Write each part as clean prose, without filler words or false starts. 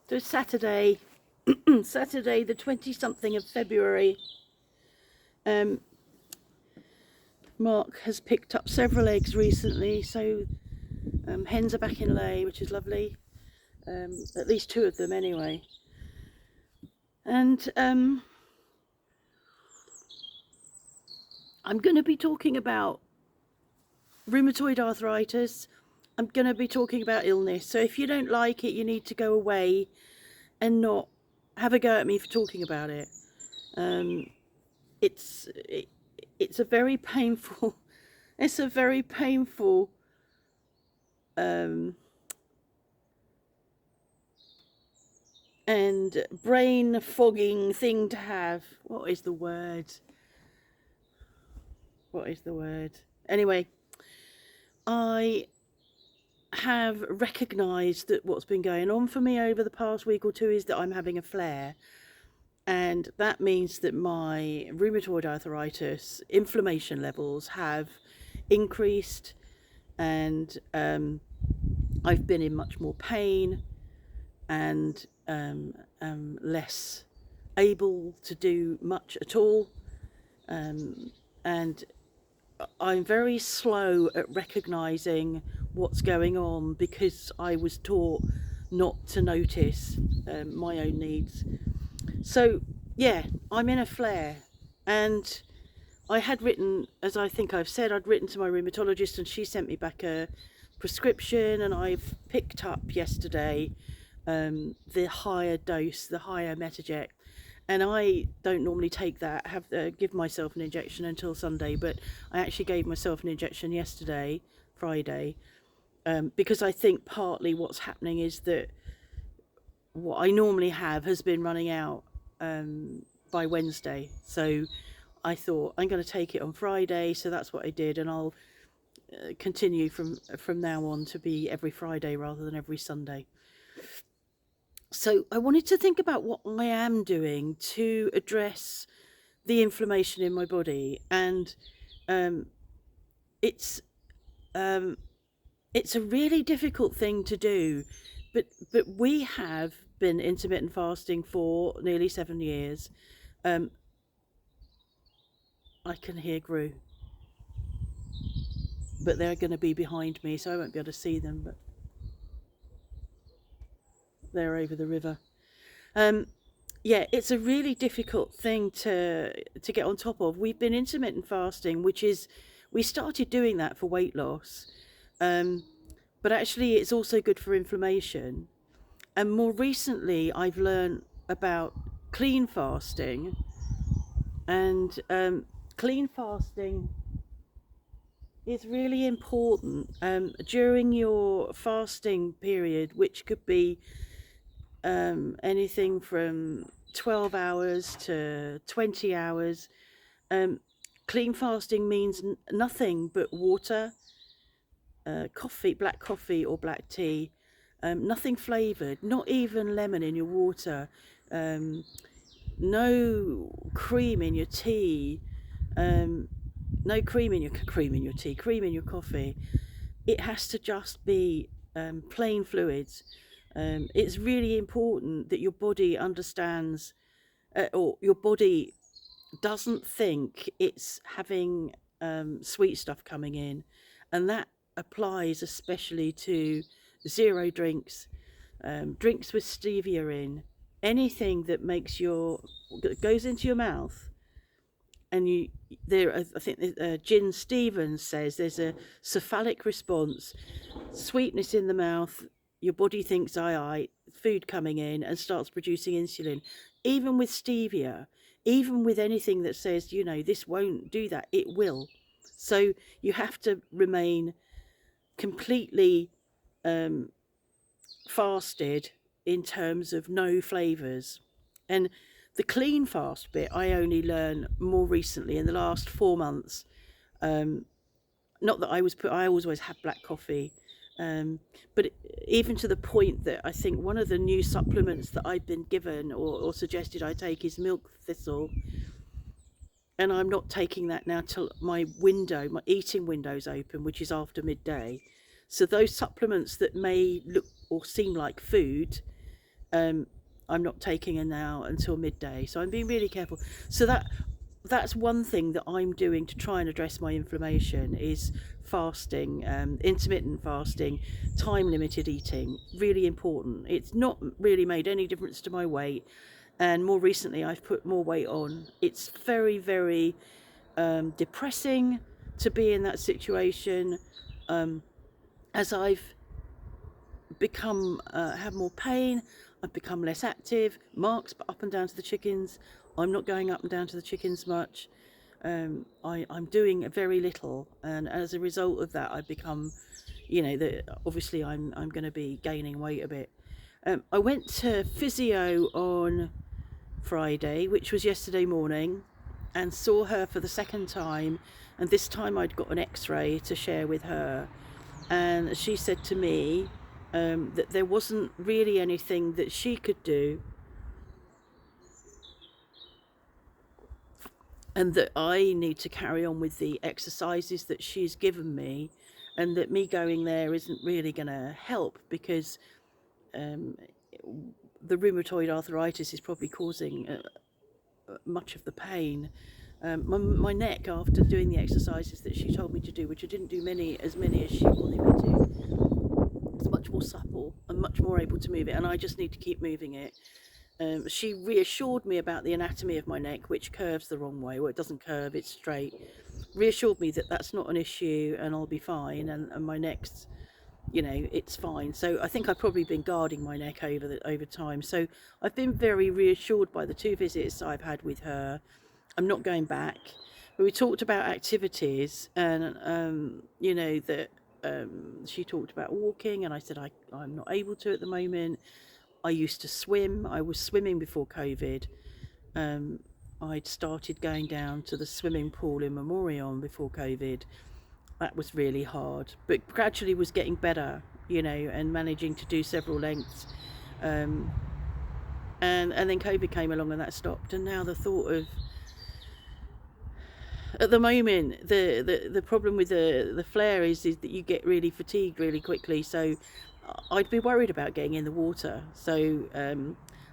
So it's Saturday, Saturday the 20-something of February. Mark has picked up several eggs recently, so hens are back in lay, which is lovely. At least two of them anyway. And I'm going to be talking about rheumatoid arthritis. I'm going to be talking about illness. So if you don't like it, you need to go away and not have a go at me for talking about it. It's a very painful it's a very painful and brain fogging thing to have. What is the word? Anyway, I have recognised that what's been going on for me over the past week or two is that I'm having a flare, and that means that my rheumatoid arthritis inflammation levels have increased, and I've been in much more pain and less able to do much at all, and I'm very slow at recognising what's going on because I was taught not to notice my own needs. So yeah, I'm in a flare, and I had written, as I think I've said, I'd written to my rheumatologist and she sent me back a prescription, and I've picked up yesterday the higher dose, the higher Metajet, and I don't normally take that, give myself an injection until Sunday, but I actually gave myself an injection yesterday, Friday, because I think partly what's happening is that what I normally have has been running out by Wednesday. So I thought I'm going to take it on Friday, so that's what I did, and I'll continue from now on to be every Friday rather than every Sunday. So I wanted to think about what I am doing to address the inflammation in my body, and it's a really difficult thing to do, but we have been intermittent fasting for nearly 7 years. I can hear Gru, but they're going to be behind me, so I won't be able to see them, but they're over the river. Yeah, it's a really difficult thing to get on top of. We've been intermittent fasting, we started doing that for weight loss, but actually it's also good for inflammation. And more recently, I've learned about clean fasting, and clean fasting is really important during your fasting period, which could be anything from 12 hours to 20 hours. Clean fasting means nothing but water, coffee, black coffee or black tea, nothing flavoured, not even lemon in your water, no cream in your tea, no cream in your tea, cream in your coffee. It has to just be plain fluids. It's really important that your body understands, or your body doesn't think it's having sweet stuff coming in, and that applies especially to zero drinks, drinks with stevia in, anything that goes into your mouth. And I think Gin Stevens says there's a cephalic response, sweetness in the mouth, your body thinks aye, food coming in, and starts producing insulin. Even with stevia, even with anything that says, this won't do that, it will. So you have to remain completely fasted in terms of no flavours. And the clean fast bit I only learned more recently in the last 4 months. Not that I always had black coffee, but even to the point that I think one of the new supplements that I've been given or suggested I take is milk thistle, and I'm not taking that now till my eating window's open, which is after midday. So those supplements that may look or seem like food, I'm not taking her now until midday. So I'm being really careful. So that's one thing that I'm doing to try and address my inflammation is fasting, intermittent fasting, time limited eating. Really important. It's not really made any difference to my weight, and more recently I've put more weight on. It's very, very depressing to be in that situation. As I've become have more pain, I've become less active. Mark's up and down to the chickens. I'm not going up and down to the chickens much. I'm doing very little, and as a result of that, I've become, obviously I'm going to be gaining weight a bit. I went to physio on Friday, which was yesterday morning, and saw her for the second time, and this time I'd got an x-ray to share with her, and she said to me that there wasn't really anything that she could do, and that I need to carry on with the exercises that she's given me, and that me going there isn't really going to help because the rheumatoid arthritis is probably causing much of the pain. My neck, after doing the exercises that she told me to do, which I didn't do as many as she wanted me to, it's much more supple. I'm much more able to move it, and I just need to keep moving it. She reassured me about the anatomy of my neck, which curves the wrong way. Well, it doesn't curve, it's straight. Reassured me that that's not an issue and I'll be fine, and my neck's, it's fine. So I think I've probably been guarding my neck over time. So I've been very reassured by the 2 visits I've had with her. I'm not going back. But we talked about activities, and that she talked about walking, and I said I'm not able to at the moment. I used to swim. I was swimming before COVID. I'd started going down to the swimming pool in Memorial before COVID. That was really hard, but gradually was getting better, and managing to do several lengths. And then COVID came along and that stopped. And now the thought of, at the moment, the problem with the flare is that you get really fatigued really quickly. So I'd be worried about getting in the water. So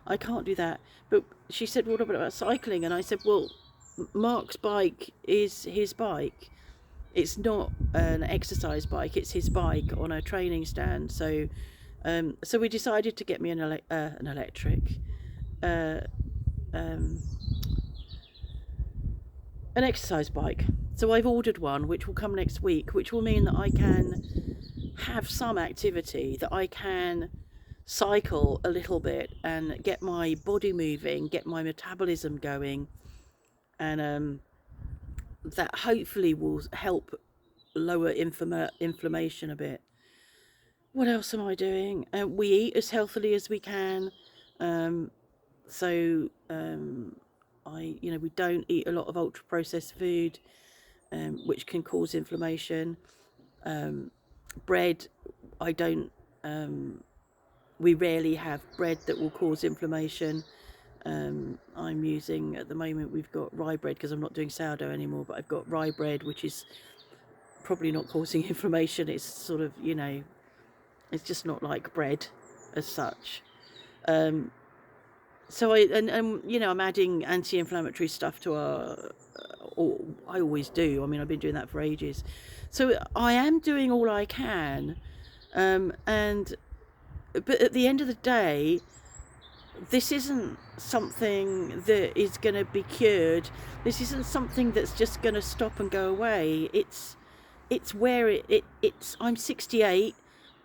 I can't do that. But she said, what about cycling? And I said, well, Mark's bike is his bike. It's not an exercise bike, it's his bike on a training stand. So we decided to get me an electric, an exercise bike. So I've ordered one, which will come next week, which will mean that I can have some activity, that I can cycle a little bit and get my body moving, get my metabolism going, and that hopefully will help lower inflammation a bit. What else am I doing? We eat as healthily as we can. We don't eat a lot of ultra processed food, which can cause inflammation. Bread, I don't. We rarely have bread that will cause inflammation. I'm using, at the moment, we've got rye bread because I'm not doing sourdough anymore, but I've got rye bread, which is probably not causing inflammation. It's sort of, it's just not like bread as such. I'm adding anti-inflammatory stuff to I always do. I mean, I've been doing that for ages. So I am doing all I can. But at the end of the day, this isn't something that is going to be cured. This isn't something that's just going to stop and go away. It's where it's. I'm 68.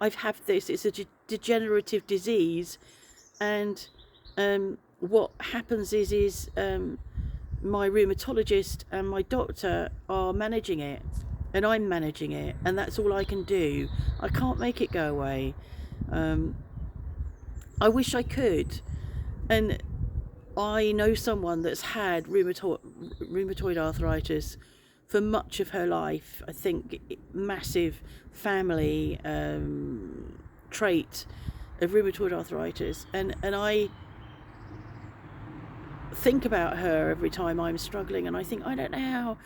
I've had this. It's a degenerative disease, and what happens is my rheumatologist and my doctor are managing it, and I'm managing it, and that's all I can do. I can't make it go away. I wish I could. And I know someone that's had rheumatoid arthritis for much of her life. I think massive family trait of rheumatoid arthritis. And I think about her every time I'm struggling, and I think, I don't know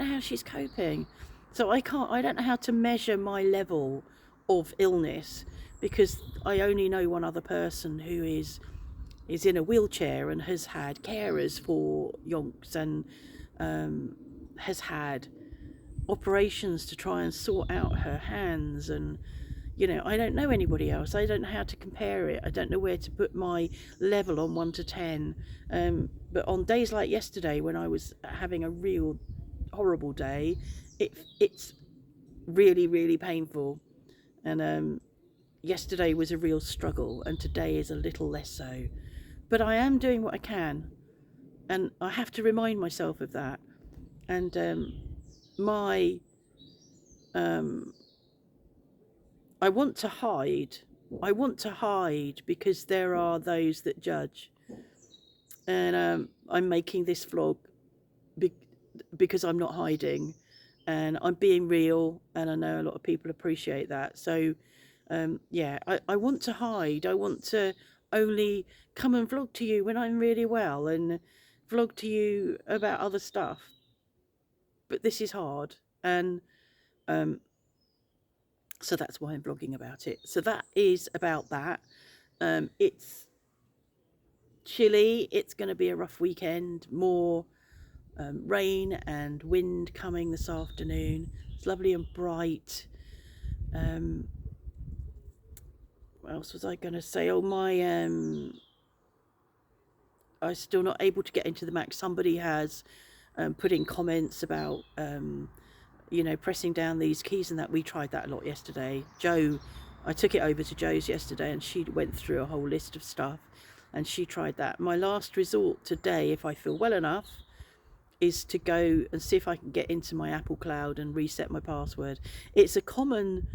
how she's coping. So I don't know how to measure my level of illness, because I only know one other person who is in a wheelchair and has had carers for yonks, and has had operations to try and sort out her hands. And I don't know anybody else. I don't know how to compare it. I don't know where to put my level on 1 to 10. But on days like yesterday, when I was having a real horrible day, it's really, really painful. And yesterday was a real struggle, and today is a little less so. But I am doing what I can, and I have to remind myself of that. And my I want to hide. I want to hide because there are those that judge. And I'm making this vlog because I'm not hiding, and I'm being real, and I know a lot of people appreciate that. So yeah, I want to hide. I want to only come and vlog to you when I'm really well, and vlog to you about other stuff. But this is hard, and so that's why I'm vlogging about it. So that is about that. It's chilly. It's going to be a rough weekend. More rain and wind coming this afternoon. It's lovely and bright. What else was I going to say? Oh, I'm still not able to get into the Mac. Somebody has put in comments about pressing down these keys, and that we tried that a lot yesterday. I took it over to Joe's yesterday, and she went through a whole list of stuff, and she tried that. My last resort today, if I feel well enough, is to go and see if I can get into my Apple Cloud and reset my password. It's a common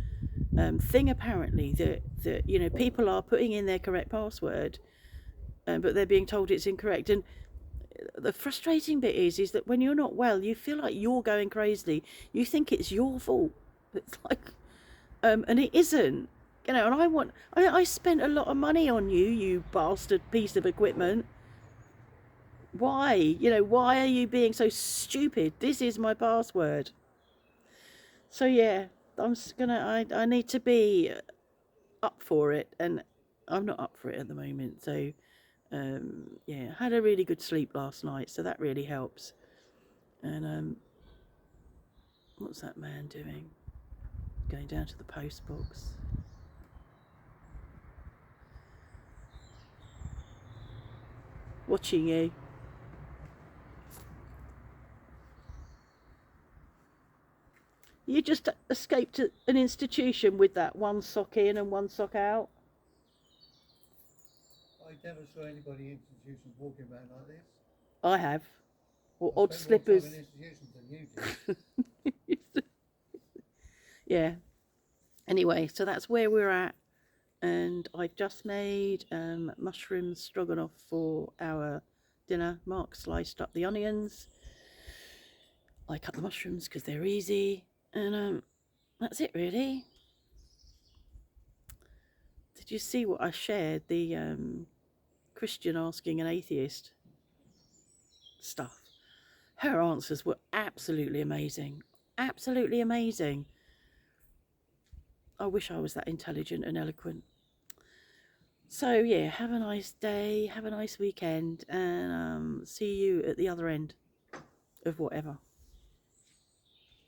thing apparently that people are putting in their correct password, but they're being told it's incorrect. And the frustrating bit is that when you're not well, you feel like you're going crazy. You think it's your fault. It's like, and it isn't. And I spent a lot of money on you, you bastard piece of equipment. Why? Why are you being so stupid? This is my password. So yeah, I need to be up for it, and I'm not up for it at the moment. So yeah, I had a really good sleep last night, so that really helps. And what's that man doing? Going down to the post box. Watching you. You just escaped an institution with that one sock in and one sock out. I never saw anybody in institutions walking around like this. I have. Or odd slippers. I spent more time in institutions than you did. Yeah. Anyway, so that's where we're at. And I've just made mushroom stroganoff for our dinner. Mark sliced up the onions. I cut the mushrooms because they're easy. And that's it, really. Did you see what I shared? The Christian asking an atheist stuff. Her answers were absolutely amazing. Absolutely amazing. I wish I was that intelligent and eloquent. So yeah, have a nice day, have a nice weekend, and see you at the other end of whatever.